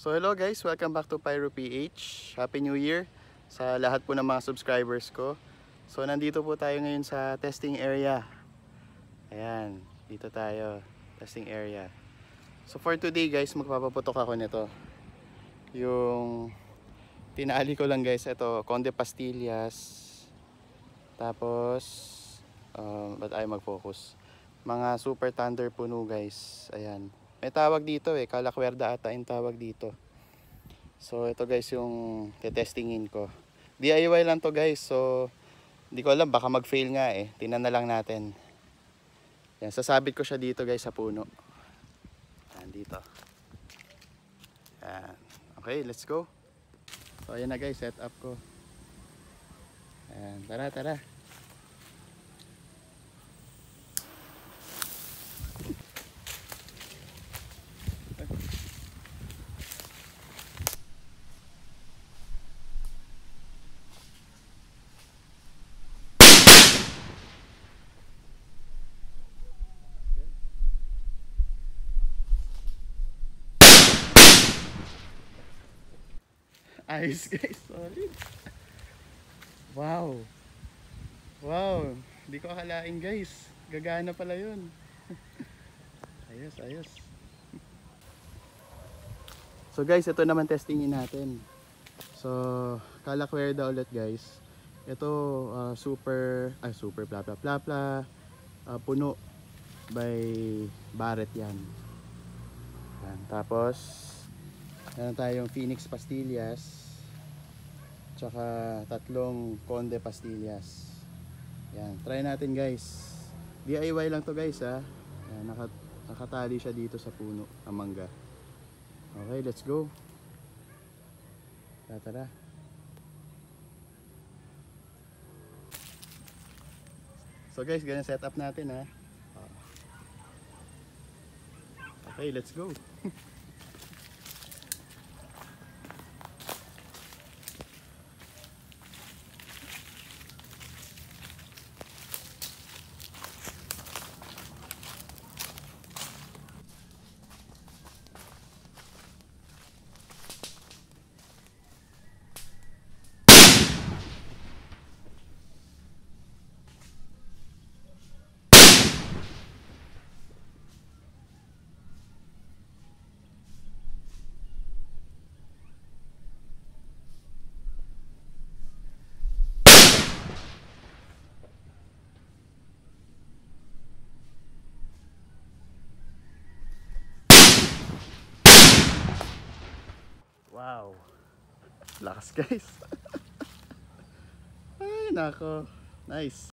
So hello guys, welcome back to Pyro PH. Happy New Year sa lahat po ng mga subscribers ko. So nandito po tayo ngayon sa testing area. Ayan, dito tayo, testing area. So for today guys, magpapaputok ako nito. Yung tinali ko lang guys, ito Conde Pastillas. Tapos ba't ayaw mag-focus? Mga Super Thunder puno guys. Ayan. May tawag dito Kalakwerde ata yung tawag dito. So ito guys yung tetestingin ko. DIY lang to guys. So hindi ko alam, baka mag-fail nga Tingnan na lang natin. Yan, sasabit ko siya dito guys sa puno. Yan dito. Yan. Okay, let's go. So ayan na guys, set up ko. Ayan, tara. Ayos guys, solid. Wow. Wow, hindi ko akalain guys. Gagana pala yun. Ayos. So guys, ito naman testingin natin. So, Kalakwerde ulit guys. Ito super bla bla bla puno by Barrett yan. Tapos meron tayong Phoenix Pastillas, tsaka tatlong Conde Pastillas. Yan, try natin guys. DIY lang to guys Yan, nakatali siya dito sa puno ng mangga. Okay, let's go. Tara. So guys, ganyan setup natin Okay, let's go. Wow, lakas guys. Ay nako, nice.